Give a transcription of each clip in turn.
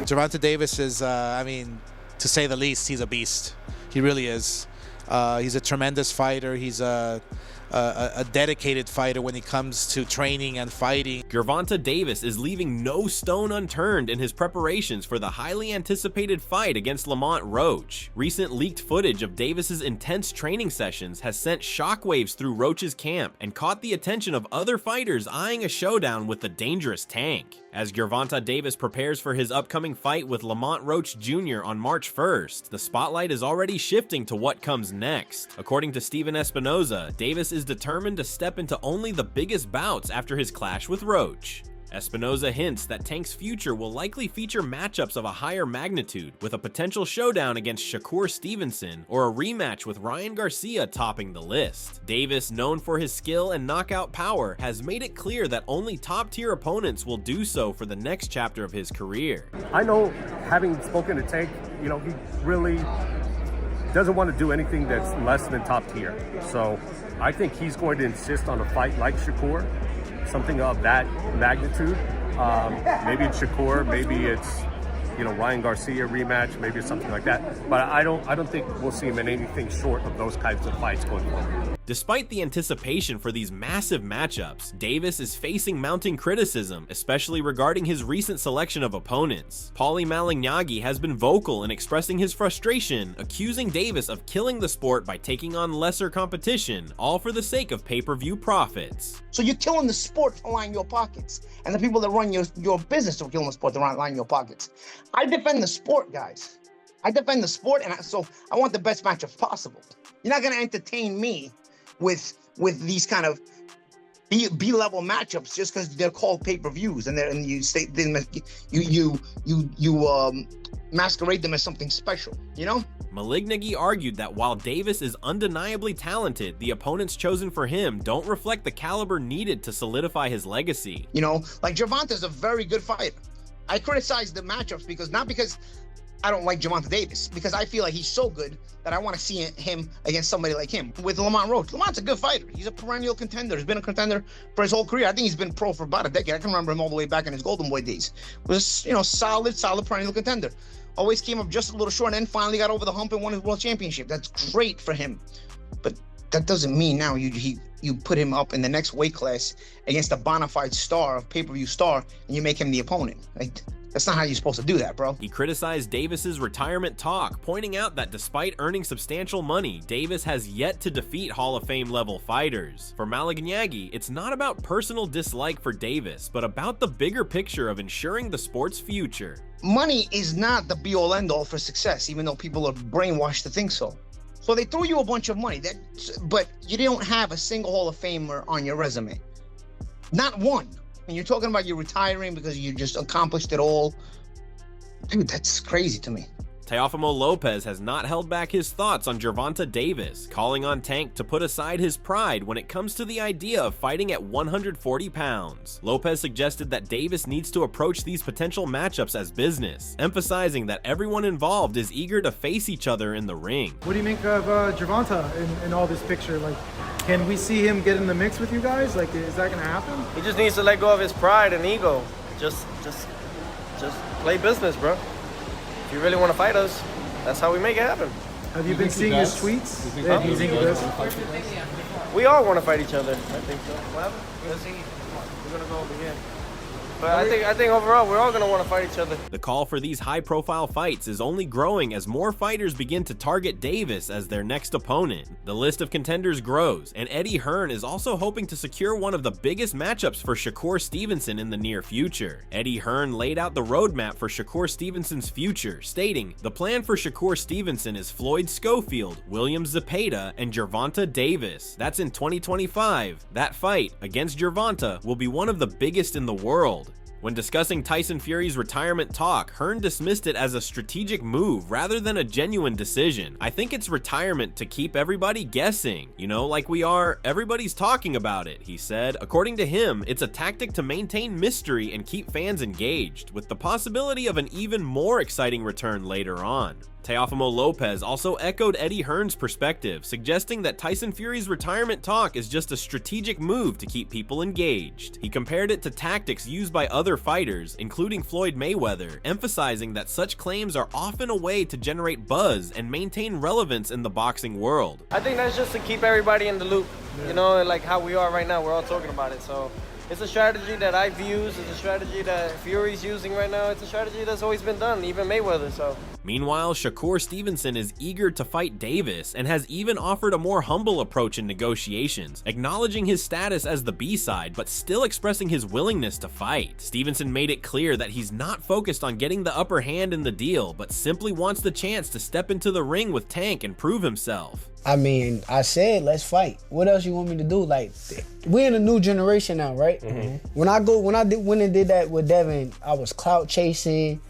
Gervonta Davis is, I mean, to say the least, he's a beast. He really is. He's a tremendous fighter. He's a dedicated fighter when it comes to training and fighting. Gervonta Davis is leaving no stone unturned in his preparations for the highly anticipated fight against Lamont Roach. Recent leaked footage of Davis's intense training sessions has sent shockwaves through Roach's camp and caught the attention of other fighters eyeing a showdown with the dangerous Tank. As Gervonta Davis prepares for his upcoming fight with Lamont Roach Jr. on March 1st, the spotlight is already shifting to what comes next. According to Steven Espinoza, Davis is determined to step into only the biggest bouts after his clash with Roach. Espinoza hints that Tank's future will likely feature matchups of a higher magnitude, with a potential showdown against Shakur Stevenson or a rematch with Ryan Garcia topping the list. Davis, known for his skill and knockout power, has made it clear that only top-tier opponents will do so for the next chapter of his career. I know, having spoken to Tank, he really doesn't want to do anything that's less than top tier. So I think he's going to insist on a fight like Shakur, something of that magnitude. Maybe it's Shakur, maybe it's Ryan Garcia rematch, maybe it's something like that. But I don't think we'll see him in anything short of those types of fights going forward. Despite the anticipation for these massive matchups, Davis is facing mounting criticism, especially regarding his recent selection of opponents. Paulie Malignaggi has been vocal in expressing his frustration, accusing Davis of killing the sport by taking on lesser competition, all for the sake of pay-per-view profits. So you're killing the sport to line your pockets, and the people that run your business are killing the sport to line your pockets. I defend the sport, guys. I defend the sport, and so I want the best matchup possible. You're not going to entertain me with these kind of B-level matchups just because they're called pay-per-views and you say you masquerade them as something special, Malignaggi argued that while Davis is undeniably talented, the opponents chosen for him don't reflect the caliber needed to solidify his legacy. Like Gervonta's a very good fighter. I criticize the matchups because I don't like Gervonta Davis, because I feel like he's so good that I want to see him against somebody like him. With Lamont Roach, Lamont's a good fighter. He's a perennial contender. He's been a contender for his whole career. I think he's been pro for about a decade. I can remember him all the way back in his Golden Boy days. Was solid perennial contender. Always came up just a little short, and then finally got over the hump and won his world championship. That's great for him, but that doesn't mean now you put him up in the next weight class against a bona fide star, a pay-per-view star, and you make him the opponent. That's not how you're supposed to do that, bro. He criticized Davis's retirement talk, pointing out that despite earning substantial money, Davis has yet to defeat Hall of Fame level fighters. For Malignaggi, it's not about personal dislike for Davis, but about the bigger picture of ensuring the sport's future. Money is not the be-all end-all for success, even though people are brainwashed to think so. So they throw you a bunch of money, but you don't have a single Hall of Famer on your resume. Not one. And you're talking about you retiring because you just accomplished it all. Dude, that's crazy to me. Teofimo Lopez has not held back his thoughts on Gervonta Davis, calling on Tank to put aside his pride when it comes to the idea of fighting at 140 pounds. Lopez suggested that Davis needs to approach these potential matchups as business, emphasizing that everyone involved is eager to face each other in the ring. What do you make of Gervonta in all this picture? Can we see him get in the mix with you guys? Is that gonna happen? He just needs to let go of his pride and ego. Just play business, bro. If you really want to fight us, that's how we make it happen. Have you been seeing his tweets? Do you think he does? We all want to fight each other. I think so. What happened? We're gonna go over here. But I think overall we're all gonna want to fight each other. The call for these high-profile fights is only growing as more fighters begin to target Davis as their next opponent. The list of contenders grows, and Eddie Hearn is also hoping to secure one of the biggest matchups for Shakur Stevenson in the near future. Eddie Hearn laid out the roadmap for Shakur Stevenson's future, stating, "The plan for Shakur Stevenson is Floyd Schofield, William Zepeda, and Gervonta Davis. That's in 2025. That fight against Gervonta will be one of the biggest in the world." When discussing Tyson Fury's retirement talk, Hearn dismissed it as a strategic move rather than a genuine decision. "I think it's retirement to keep everybody guessing. Like we are, everybody's talking about it," he said. According to him, it's a tactic to maintain mystery and keep fans engaged, with the possibility of an even more exciting return later on. Teofimo Lopez also echoed Eddie Hearn's perspective, suggesting that Tyson Fury's retirement talk is just a strategic move to keep people engaged. He compared it to tactics used by other fighters, including Floyd Mayweather, emphasizing that such claims are often a way to generate buzz and maintain relevance in the boxing world. I think that's just to keep everybody in the loop, you know, like how we are right now, we're all talking about it. So it's a strategy that I've used, it's a strategy that Fury's using right now, it's a strategy that's always been done, even Mayweather, so. Meanwhile, Shakur Stevenson is eager to fight Davis and has even offered a more humble approach in negotiations, acknowledging his status as the B-side, but still expressing his willingness to fight. Stevenson made it clear that he's not focused on getting the upper hand in the deal, but simply wants the chance to step into the ring with Tank and prove himself. I mean, I said, let's fight. What else you want me to do? Like, we're in a new generation now, right? When I went and did that with Devin, I was clout chasing.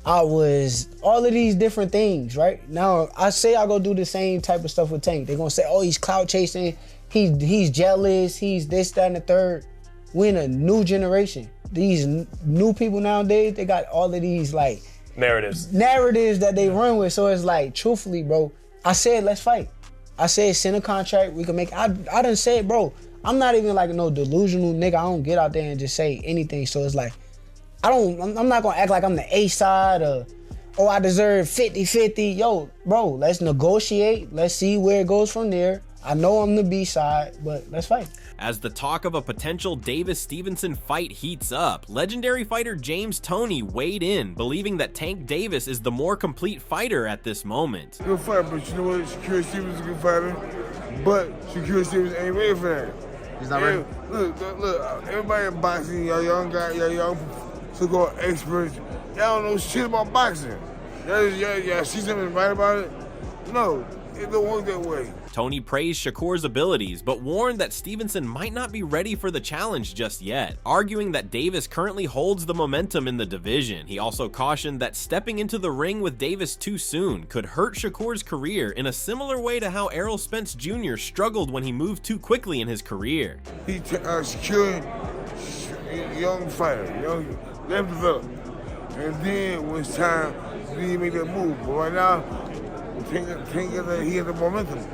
I was all of these different things, right? Now, I say I go do the same type of stuff with Tank. They're gonna say, oh, he's clout chasing, he's jealous, he's this, that, and the third. We're in a new generation. These new people nowadays, they got all of these, like, narratives that they run with. So it's like, truthfully, bro, I said, let's fight. I said, send a contract, we can make, I done said, bro, I'm not even like no delusional nigga. I don't get out there and just say anything. So it's like, I'm not gonna act like I'm the A side or, oh, I deserve 50-50. Yo, bro, let's negotiate. Let's see where it goes from there. I know I'm the B side, but let's fight. As the talk of a potential Davis-Stevenson fight heats up, legendary fighter James Toney weighed in, believing that Tank Davis is the more complete fighter at this moment. Good fight, but you know what? Shakur Stevens is a good fighter, but Shakur Stevens ain't ready for that. He's not ready. Look, everybody in boxing, y'all young guys, y'all young so-called experts, y'all don't know shit about boxing. Y'all see something right about it? No, it don't work that way. Toney praised Shakur's abilities, but warned that Stevenson might not be ready for the challenge just yet, arguing that Davis currently holds the momentum in the division. He also cautioned that stepping into the ring with Davis too soon could hurt Shakur's career in a similar way to how Errol Spence Jr. struggled when he moved too quickly in his career. He secured young fighter, let him develop. And then when it's time, he make that move. But right now, he has the momentum.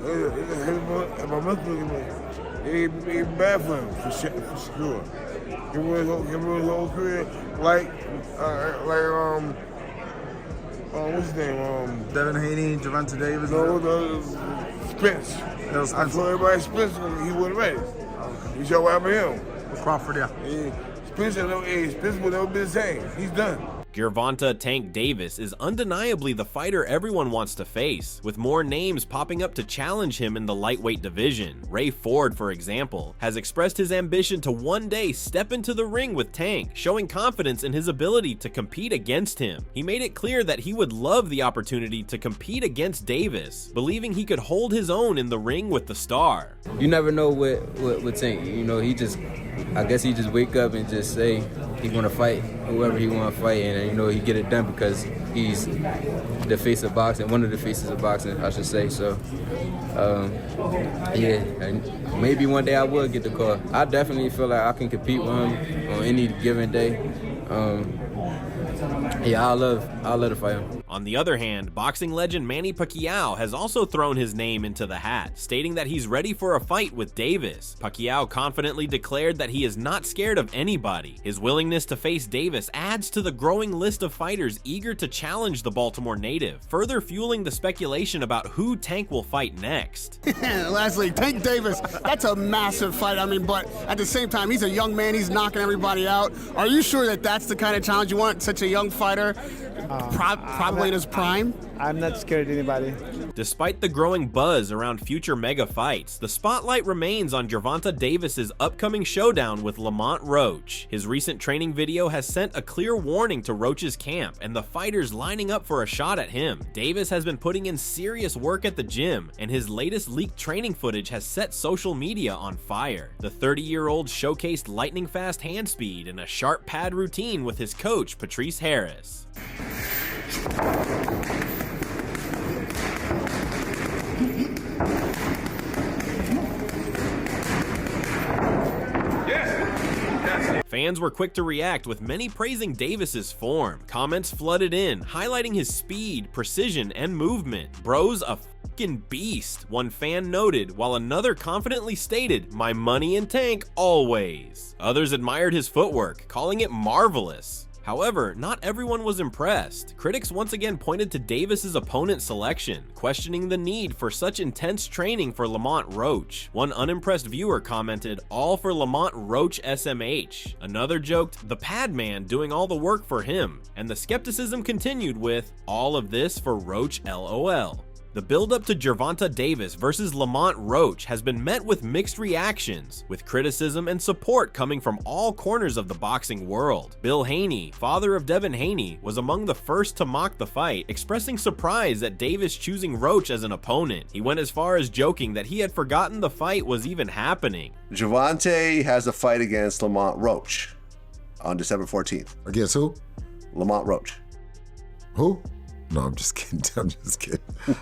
It's bad for him, for sure. He ruined his whole career like what's his name? Devin Haney, Gervonta Davis. No, Spence. I told everybody Spence he wasn't ready. You saw what happened to him. With Crawford, yeah. Spence would never be the same. He's done. Gervonta Tank Davis is undeniably the fighter everyone wants to face, with more names popping up to challenge him in the lightweight division. Ray Ford, for example, has expressed his ambition to one day step into the ring with Tank, showing confidence in his ability to compete against him. He made it clear that he would love the opportunity to compete against Davis, believing he could hold his own in the ring with the star. You never know with Tank. You know, I guess he just wake up and just say he want to fight whoever he want to fight, and you know he get it done because he's the face of boxing, one of the faces of boxing, I should say. So, yeah, and maybe one day I will get the call. I definitely feel like I can compete with him on any given day. Yeah, I love to fight him. On the other hand, boxing legend Manny Pacquiao has also thrown his name into the hat, stating that he's ready for a fight with Davis. Pacquiao confidently declared that he is not scared of anybody. His willingness to face Davis adds to the growing list of fighters eager to challenge the Baltimore native, further fueling the speculation about who Tank will fight next. Leslie, Tank Davis, that's a massive fight. I mean, but at the same time, he's a young man, he's knocking everybody out. Are you sure that that's the kind of challenge you want? Such a young fighter, probably in his prime? I'm not scared of anybody. Despite the growing buzz around future mega fights, the spotlight remains on Gervonta Davis's upcoming showdown with Lamont Roach. His recent training video has sent a clear warning to Roach's camp and the fighters lining up for a shot at him. Davis has been putting in serious work at the gym, and his latest leaked training footage has set social media on fire. The 30-year-old showcased lightning-fast hand speed and a sharp pad routine with his coach, Patrice Harris. Fans were quick to react, with many praising Davis's form. Comments flooded in, highlighting his speed, precision, and movement. "Bro's a fucking beast," one fan noted, while another confidently stated, "My money in Tank always." Others admired his footwork, calling it marvelous. However, not everyone was impressed. Critics once again pointed to Davis's opponent selection, questioning the need for such intense training for Lamont Roach. One unimpressed viewer commented, "All for Lamont Roach SMH." Another joked, "The pad man doing all the work for him." And the skepticism continued with, "All of this for Roach LOL." The build-up to Gervonta Davis versus Lamont Roach has been met with mixed reactions, with criticism and support coming from all corners of the boxing world. Bill Haney, father of Devin Haney, was among the first to mock the fight, expressing surprise at Davis choosing Roach as an opponent. He went as far as joking that he had forgotten the fight was even happening. Gervonta has a fight against Lamont Roach on December 14th. Against who? Lamont Roach. Who? No, I'm just kidding. I'm just kidding.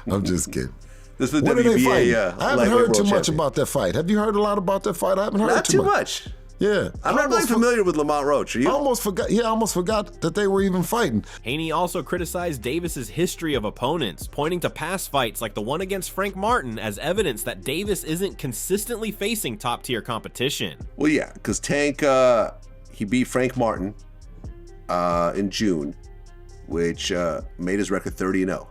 I'm just kidding. This was When are they WBA. fighting? I haven't heard too much champion. about that fight. Have you heard a lot about that fight? I haven't heard Not too much. Yeah, I'm not really familiar with Lamont Roach. Are you? I almost forgot. Yeah, I almost forgot that they were even fighting. Haney also criticized Davis's history of opponents, pointing to past fights like the one against Frank Martin as evidence that Davis isn't consistently facing top-tier competition. Well, yeah, because Tank, he beat Frank Martin in June, which made his record 30-0.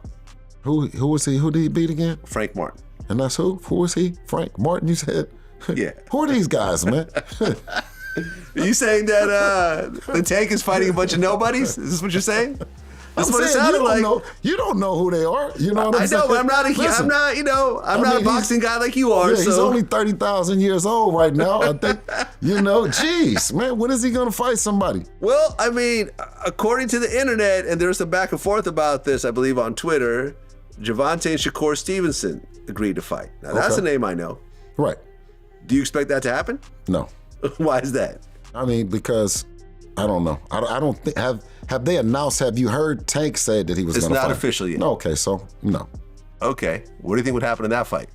Who was he? Who did he beat again? Frank Martin. And that's who? Who was he? Frank Martin, you said? Yeah. Who are these guys, man? Are you saying that the Tank is fighting a bunch of nobodies? Is this what you're saying? That's what it sounded like. You don't know who they are. You know what I'm saying? I know, but I'm not a boxing guy like you are. Yeah, he's only 30,000 years old right now. I think, geez, man, when is he going to fight somebody? Well, I mean, according to the internet, and there's some back and forth about this, I believe, on Twitter, Gervonta and Shakur Stevenson agreed to fight. Now, that's a name I know. Right. Do you expect that to happen? No. Why is that? I mean, because I don't know. I don't think have they announced? Have you heard Tank said that he was going to fight? It's not official yet. No, okay, so no. Okay, what do you think would happen in that fight?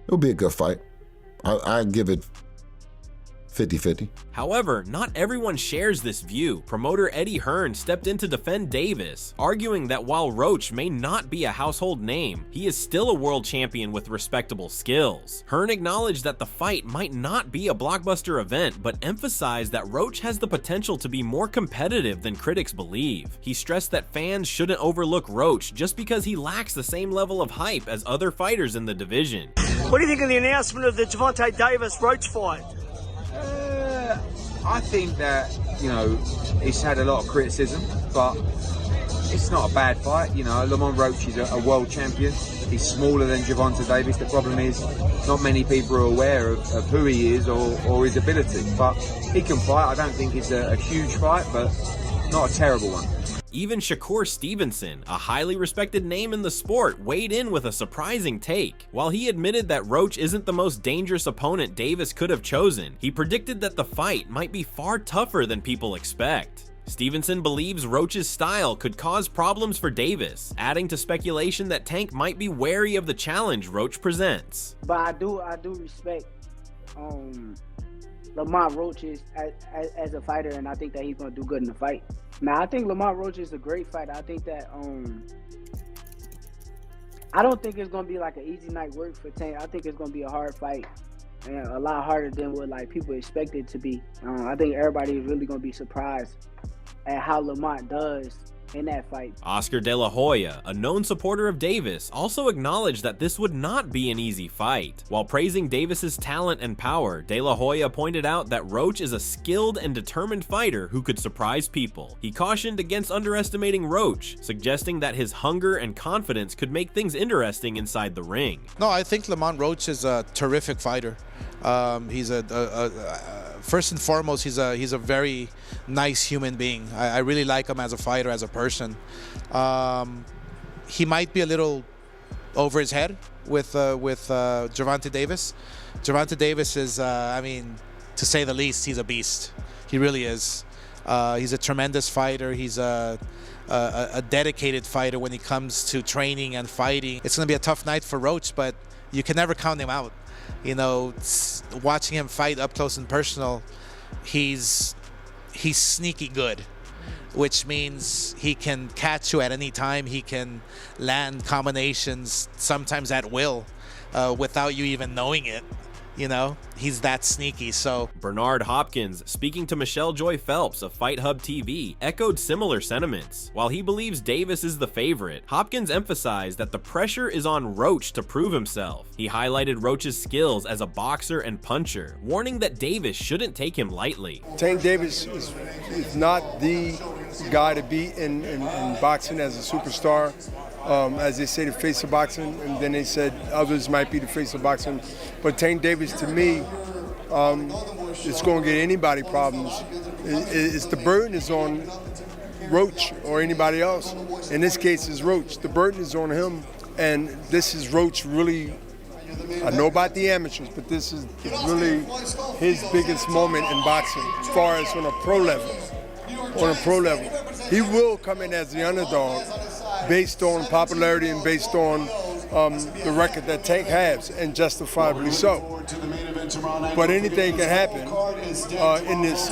It'll be a good fight. I give it 50-50. However, not everyone shares this view. Promoter Eddie Hearn stepped in to defend Davis, arguing that while Roach may not be a household name, he is still a world champion with respectable skills. Hearn acknowledged that the fight might not be a blockbuster event, but emphasized that Roach has the potential to be more competitive than critics believe. He stressed that fans shouldn't overlook Roach just because he lacks the same level of hype as other fighters in the division. What do you think of the announcement of the Gervonta Davis-Roach fight? I think that, it's had a lot of criticism, but it's not a bad fight. Lamont Roach is a world champion. He's smaller than Gervonta Davis. The problem is not many people are aware of who he is or his ability, but he can fight. I don't think it's a huge fight, but not a terrible one. Even Shakur Stevenson, a highly respected name in the sport, weighed in with a surprising take. While he admitted that Roach isn't the most dangerous opponent Davis could have chosen, he predicted that the fight might be far tougher than people expect. Stevenson believes Roach's style could cause problems for Davis, adding to speculation that Tank might be wary of the challenge Roach presents. But I do respect Lamont Roach as a fighter, and I think that he's gonna do good in the fight. Now, I think Lamont Roach is a great fighter. I think that I don't think it's gonna be like an easy night work for Tank. I think it's gonna be a hard fight, and a lot harder than what people expect it to be. I think everybody is really gonna be surprised at how Lamont does in that fight. Oscar De La Hoya, a known supporter of Davis, also acknowledged that this would not be an easy fight. While praising Davis's talent and power, De La Hoya pointed out that Roach is a skilled and determined fighter who could surprise people. He cautioned against underestimating Roach, suggesting that his hunger and confidence could make things interesting inside the ring. No, I think Lamont Roach is a terrific fighter. He's first and foremost, he's a very nice human being. I really like him as a fighter, as a person. He might be a little over his head with Gervonta Davis. Gervonta Davis is, to say the least, he's a beast. He really is. He's a tremendous fighter. He's a dedicated fighter when it comes to training and fighting. It's going to be a tough night for Roach, but you can never count him out. Watching him fight up close and personal, he's he's sneaky good, which means he can catch you at any time. He can land combinations sometimes at will without you even knowing it. You know, he's that sneaky. So Bernard Hopkins, speaking to Michelle Joy Phelps of Fight Hub TV, echoed similar sentiments. While he believes Davis is the favorite, Hopkins emphasized that the pressure is on Roach to prove himself. He highlighted Roach's skills as a boxer and puncher, warning that Davis shouldn't take him lightly. Tank Davis is not the guy to beat in boxing as a superstar. As they say, the face of boxing, and then they said others might be the face of boxing. But Tank Davis, to me, it's going to get anybody problems. It's the burden is on Roach or anybody else. In this case, it's Roach. The burden is on him, and this is Roach really. I know about the amateurs, but this is really his biggest moment in boxing, as far as on a pro level. On a pro level, he will come in as the underdog, based on popularity and based on the record that Tank has, and justifiably so. But anything can happen in this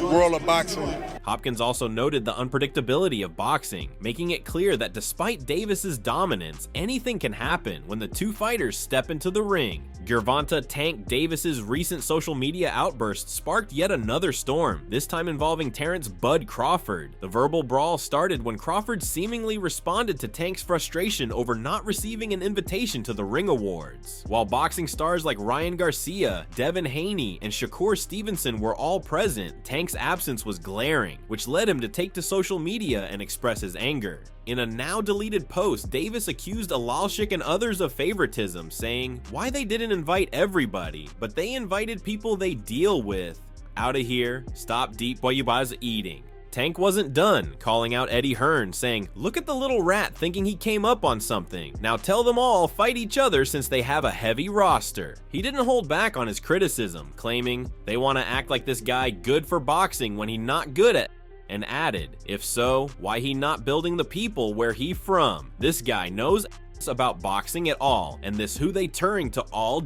world of boxing. Hopkins also noted the unpredictability of boxing, making it clear that despite Davis's dominance, anything can happen when the two fighters step into the ring. Gervonta Tank Davis's recent social media outburst sparked yet another storm, this time involving Terrence "Bud" Crawford. The verbal brawl started when Crawford seemingly responded to Tank's frustration over not receiving an invitation to the Ring Awards. While boxing stars like Ryan Garcia, Devin Haney, and Shakur Stevenson were all present, Tank's absence was glaring, which led him to take to social media and express his anger. In a now-deleted post, Davis accused Alalshik and others of favoritism, saying why they didn't invite everybody, but they invited people they deal with. Out of here, stop deep while you guys eating. Tank wasn't done, calling out Eddie Hearn, saying, look at the little rat thinking he came up on something. Now tell them all fight each other since they have a heavy roster. He didn't hold back on his criticism, claiming they want to act like this guy good for boxing when he not good at, and added, if so, why he not building the people where he from? This guy knows about boxing at all, and this who they turning to all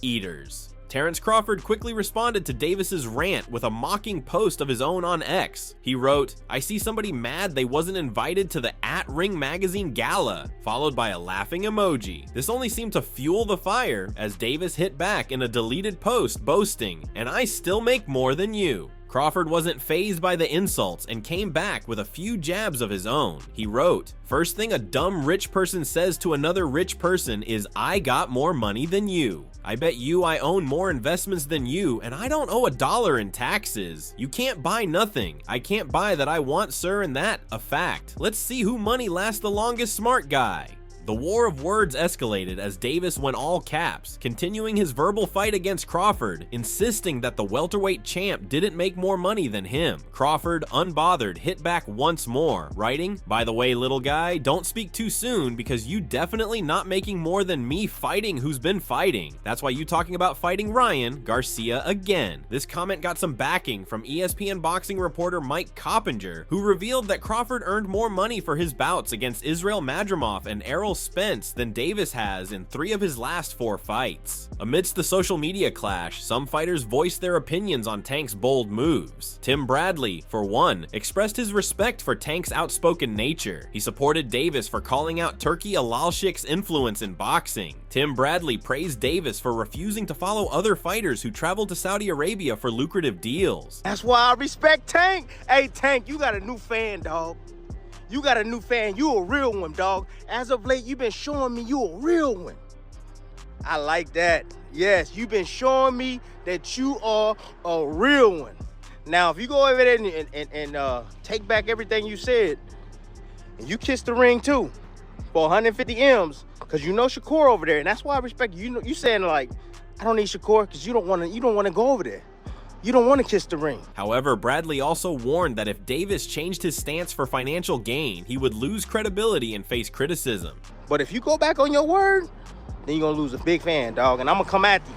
eaters. Terrence Crawford quickly responded to Davis's rant with a mocking post of his own on X. He wrote, I see somebody mad they wasn't invited to the @Ring Magazine gala, followed by a laughing emoji. This only seemed to fuel the fire as Davis hit back in a deleted post boasting, and I still make more than you. Crawford wasn't fazed by the insults and came back with a few jabs of his own. He wrote, first thing a dumb rich person says to another rich person is, I got more money than you. I bet you I own more investments than you, and I don't owe $1 in taxes. You can't buy nothing. I can't buy that I want, sir, and that, a fact. Let's see who money lasts the longest, smart guy. The war of words escalated as Davis went all caps, continuing his verbal fight against Crawford, insisting that the welterweight champ didn't make more money than him. Crawford, unbothered, hit back once more, writing, by the way, little guy, don't speak too soon because you definitely not making more than me fighting who's been fighting. That's why you talking about fighting Ryan Garcia again. This comment got some backing from ESPN boxing reporter Mike Coppinger, who revealed that Crawford earned more money for his bouts against Israel Madrimov and Errol Spence than Davis has in 3 of his last 4 fights. Amidst the social media clash, some fighters voiced their opinions on Tank's bold moves. Tim Bradley, for one, expressed his respect for Tank's outspoken nature. He supported Davis for calling out Turki Alalshik's influence in boxing. Tim Bradley praised Davis for refusing to follow other fighters who traveled to Saudi Arabia for lucrative deals. That's why I respect Tank. Hey, Tank, you got a new fan, dog. You got a new fan. You a real one, dog. As of late, you've been showing me you a real one. I like that. Yes, you've been showing me that you are a real one. Now, if you go over there and take back everything you said, and you kiss the ring too, for 150 M's, because you know Shakur over there, and that's why I respect you. You saying like, I don't need Shakur because you don't want to go over there. You don't want to kiss the ring. However, Bradley also warned that if Davis changed his stance for financial gain, he would lose credibility and face criticism. But if you go back on your word, then you're going to lose a big fan, dog, and I'm going to come at you.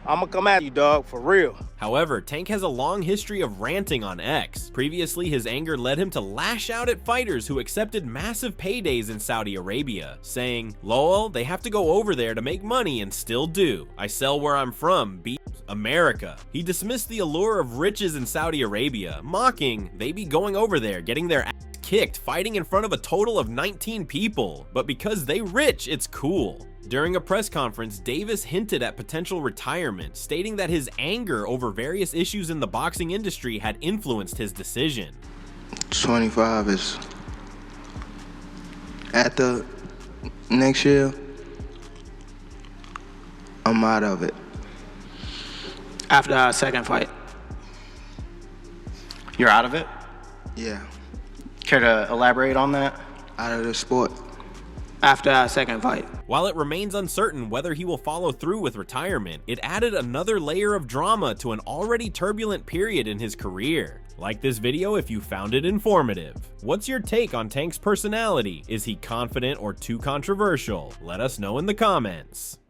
I'm going to come at you, dog, for real. However, Tank has a long history of ranting on X. Previously, his anger led him to lash out at fighters who accepted massive paydays in Saudi Arabia, saying, lol, they have to go over there to make money and still do. I sell where I'm from, America. He dismissed the allure of riches in Saudi Arabia, mocking they be going over there, getting their ass kicked, fighting in front of a total of 19 people, but because they rich, it's cool. During a press conference, Davis hinted at potential retirement, stating that his anger over various issues in the boxing industry had influenced his decision. 25 is at the next year, I'm out of it. After our second fight. You're out of it? Yeah, Care to elaborate on that? out of the sport. After our second fight. While it remains uncertain whether he will follow through with retirement, it added another layer of drama to an already turbulent period in his career. Like this video if you found it informative. What's your take on Tank's personality? Is he confident or too controversial? Let us know in the comments.